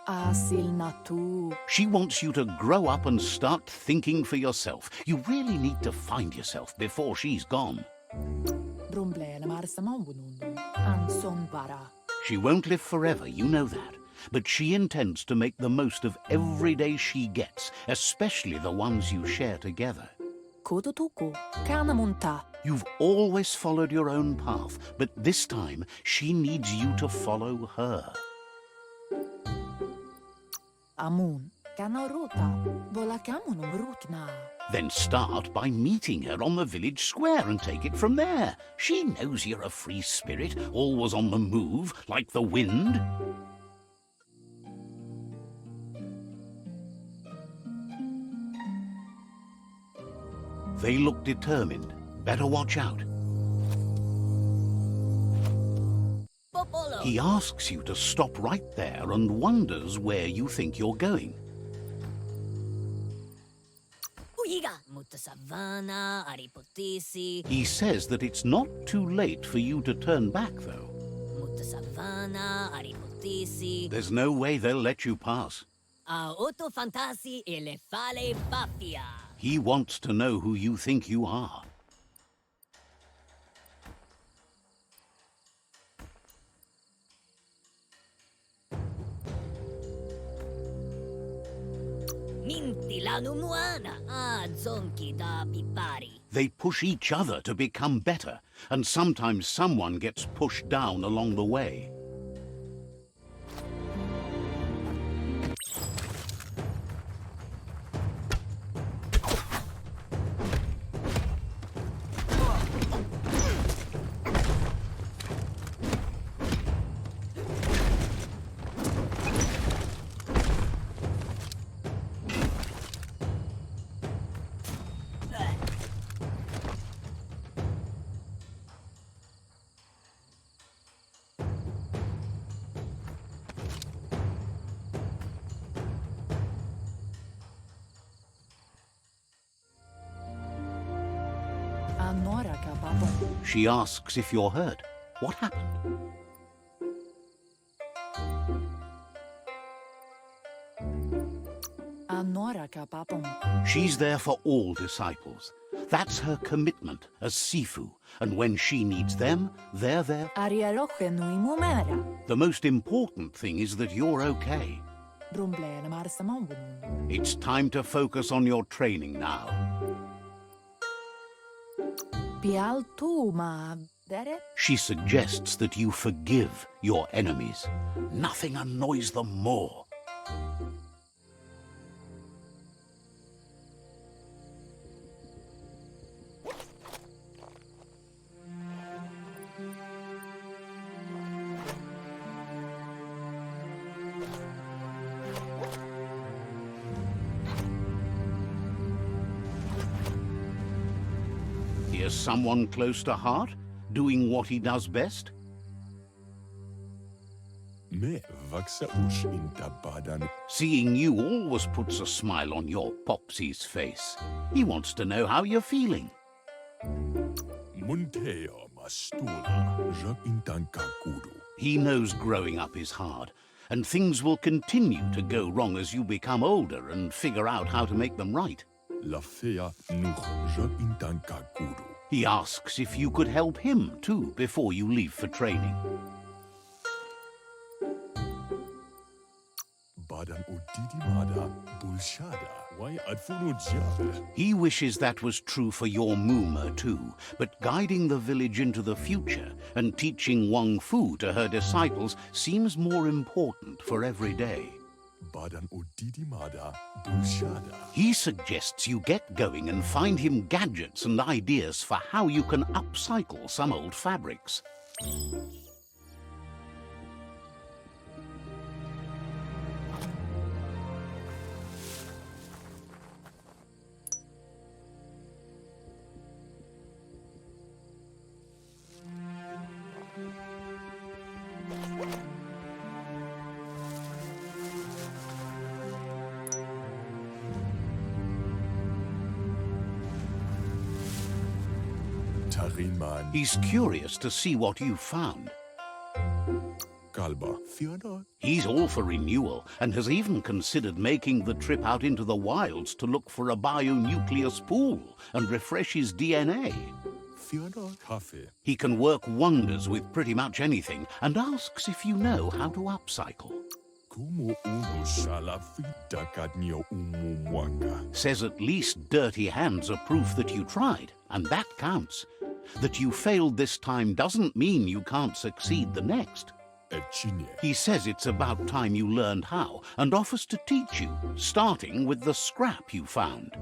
Asil natu. She wants you to grow up and start thinking for yourself. You really need to find yourself before she's gone. Drumble marsamawunun. Anson para. She won't live forever, you know that. But she intends to make the most of every day she gets, especially the ones you share together. Kodotuku. Kanamunta. You've always followed your own path, but this time she needs you to follow her. Amun. Kanarota. Volakamunum rutna. Then start by meeting her on the village square and take it from there. She knows you're a free spirit, always on the move, like the wind. They look determined. Better watch out. He asks you to stop right there and wonders where you think you're going. He says that it's not too late for you to turn back, though. There's no way they'll let you pass. He wants to know who you think you are. They push each other to become better, and sometimes someone gets pushed down along the way. She asks if you're hurt. What happened? She's there for all disciples. That's her commitment as Sifu, and when she needs them, they're there. Arialoche nui mumera. The most important thing is that you're okay. Brumblele marsamavunundu. It's time to focus on your training now. Pial tu ma dere? She suggests that you forgive your enemies. Nothing annoys them more. Here's someone close to heart, doing what he does best. Me vaksa ush inta badan. Seeing you always puts a smile on your Popsy's face. He wants to know how you're feeling. Munteo mastula. Jak intan kakuru. He knows growing up is hard, and things will continue to go wrong as you become older and figure out how to make them right. La fea nuch jak intan kakuru. He asks if you could help him too before you leave for training. Badan udidimada bulshada. Why adfunu jabe? He wishes that was true for your Muma too, but guiding the village into the future and teaching Wang Fu to her disciples seems more important for every day. Badan udidimada bulshada. He suggests you get going and find him gadgets and ideas for how you can upcycle some old fabrics. Tarinman. He's curious to see what you've found. Kalba. Fiona. He's all for renewal and has even considered making the trip out into the wilds to look for a bionucleus pool and refresh his DNA. Fiona. Kaffee. He can work wonders with pretty much anything and asks if you know how to upcycle. Kumu unu shala fidakadnio umumwaka. Says at least dirty hands are proof that you tried, and that counts. That you failed this time doesn't mean you can't succeed the next. Echine. He says it's about time you learned how and offers to teach you, starting with the scrap you found.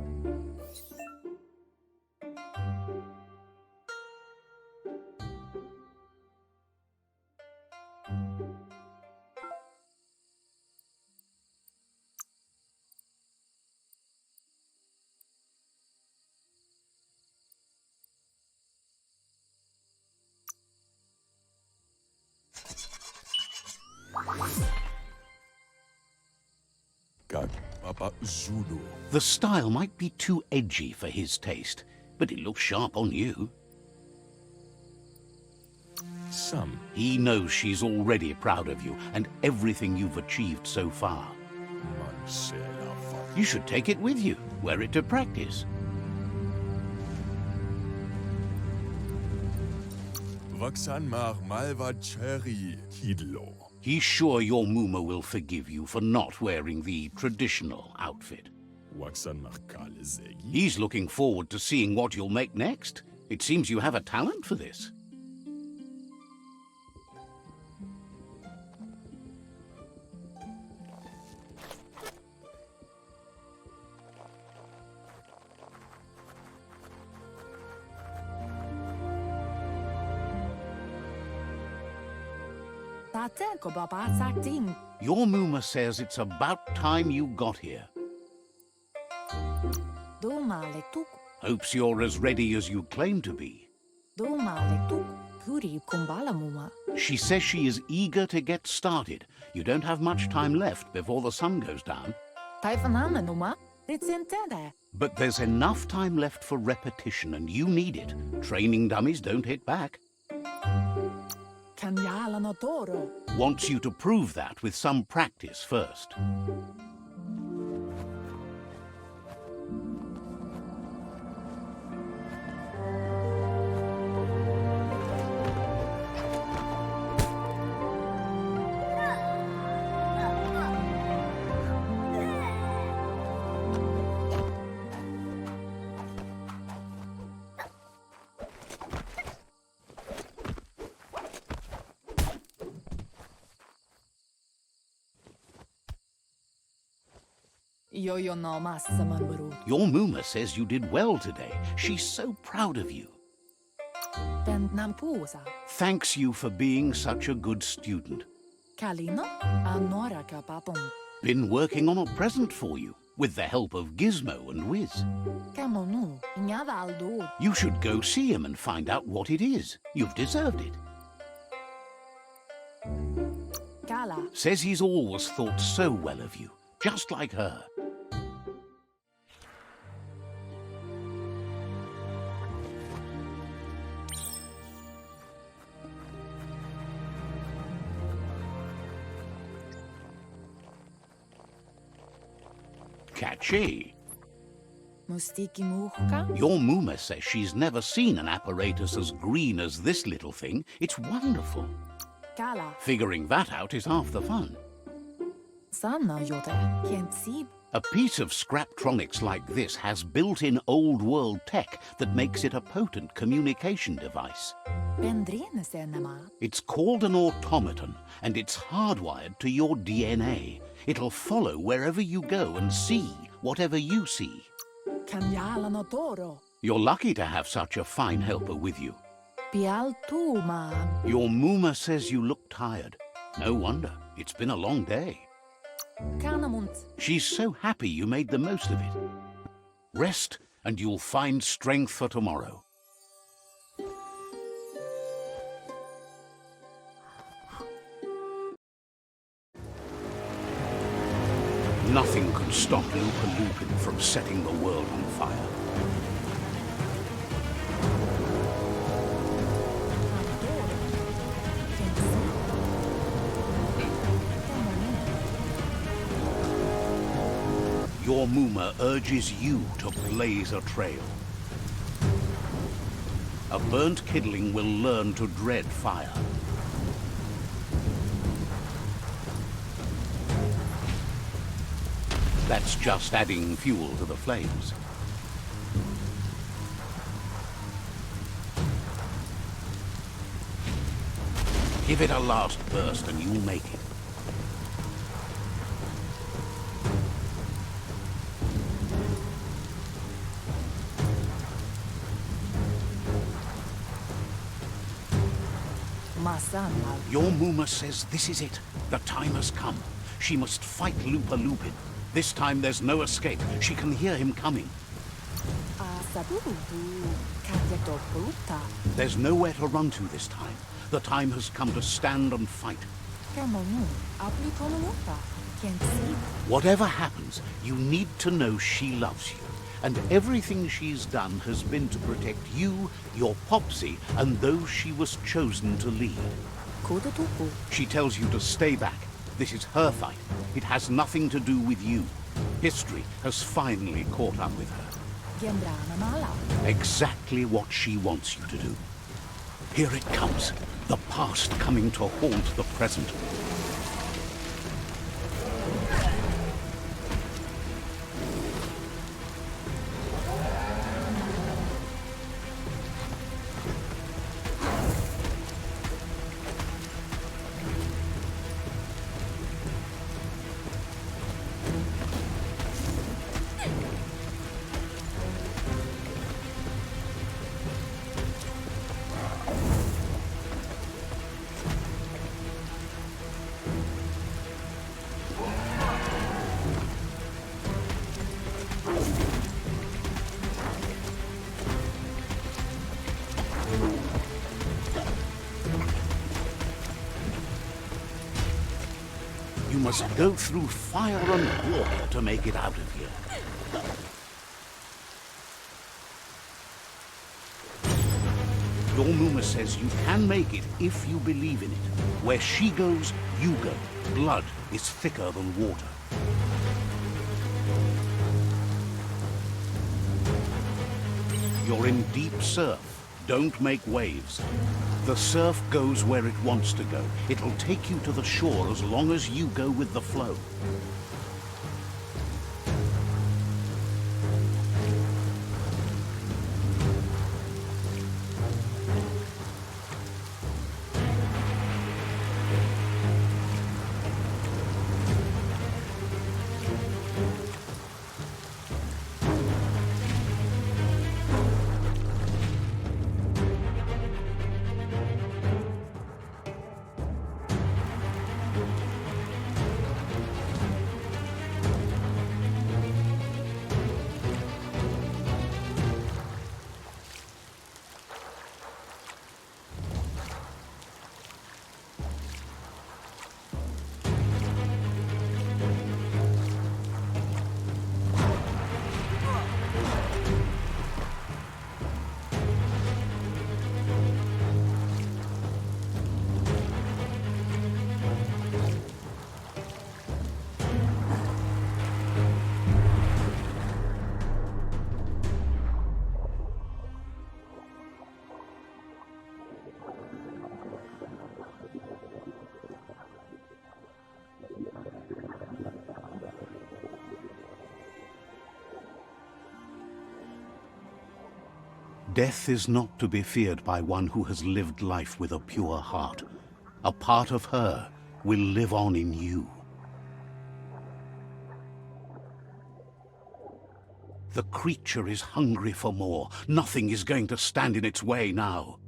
Kak Papa Zulu. The style might be too edgy for his taste, but it looks sharp on you. Sam. He knows she's already proud of you and everything you've achieved so far. Mansela fa. You should take it with you, wear it to practice. Vaksan mar malva cherry kidlo. He's sure your Muma will forgive you for not wearing the traditional outfit. Waksan mar kale zegi. He's looking forward to seeing what you'll make next. It seems you have a talent for this. Your Muma says it's about time you got here. Hopes you're as ready as you claim to be. She says she is eager to get started. You don't have much time left before the sun goes down. But there's enough time left for repetition, and you need it. Training dummies don't hit back. Wants you to prove that with some practice first. Yo no massa manbarut. Your Muma says you did well today. She's so proud of you. Ben nampusa. Thanks you for being such a good student. Kalino? Anora kapapon. Been working on a present for you, with the help of Gizmo and Wiz. Kamonu. Inyavaldo. You should go see him and find out what it is. You've deserved it. Kala. Says he's always thought so well of you, just like her. Catchy. Mustiki muhka? Your Muma says she's never seen an apparatus as green as this little thing. It's wonderful. Kala. Figuring that out is half the fun. Sanna yote. Can't see. A piece of Scraptronics like this has built-in old-world tech that makes it a potent communication device. Bendrine senema. It's called an automaton, and it's hardwired to your DNA. It'll follow wherever you go and see whatever you see. Kanyala no toro. You're lucky to have such a fine helper with you. Pial tu ma. Your Muma says you look tired. No wonder. It's been a long day. Kanamunt. She's so happy you made the most of it. Rest, and you'll find strength for tomorrow. Nothing can stop Lupa Lupin from setting the world on fire. Your Muma urges you to blaze a trail. A burnt kidling will learn to dread fire. That's just adding fuel to the flames. Give it a last burst and you'll make it. Masana. Your Muma says this is it. The time has come. She must fight Lupa Lupin. This time there's no escape. She can hear him coming. Asabutu. Kanyato puta. There's nowhere to run to this time. The time has come to stand and fight. Kamonu. Apli komunuta. Can't see. Whatever happens, you need to know she loves you. And everything she's done has been to protect you, your Popsy, and those she was chosen to lead. Kudutuku. She tells you to stay back. This is her fight. It has nothing to do with you. History has finally caught up with her. Gendrana mala. Exactly what she wants you to do. Here it comes. The past coming to haunt the present. You must go through fire and water to make it out of here. Your Muma says you can make it if you believe in it. Where she goes, you go. Blood is thicker than water. You're in deep surf. Don't make waves. The surf goes where it wants to go. It'll take you to the shore as long as you go with the flow. Death is not to be feared by one who has lived life with a pure heart. A part of her will live on in you. The creature is hungry for more. Nothing is going to stand in its way now.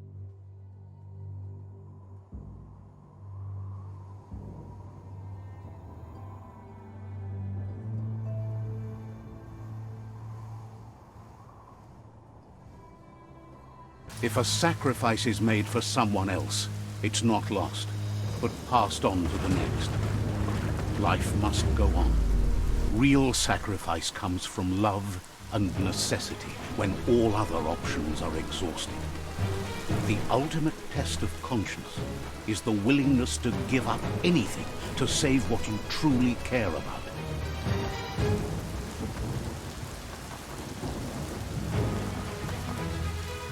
If a sacrifice is made for someone else, it's not lost, but passed on to the next. Life must go on. Real sacrifice comes from love and necessity when all other options are exhausted. The ultimate test of conscience is the willingness to give up anything to save what you truly care about.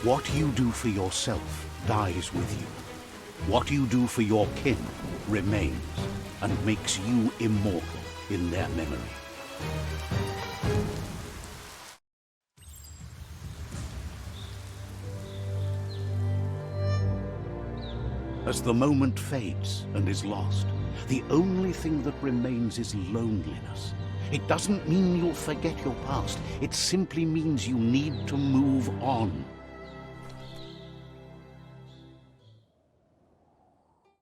What you do for yourself dies with you. What you do for your kin remains and makes you immortal in their memory. As the moment fades and is lost, the only thing that remains is loneliness. It doesn't mean you'll forget your past. It simply means you need to move on.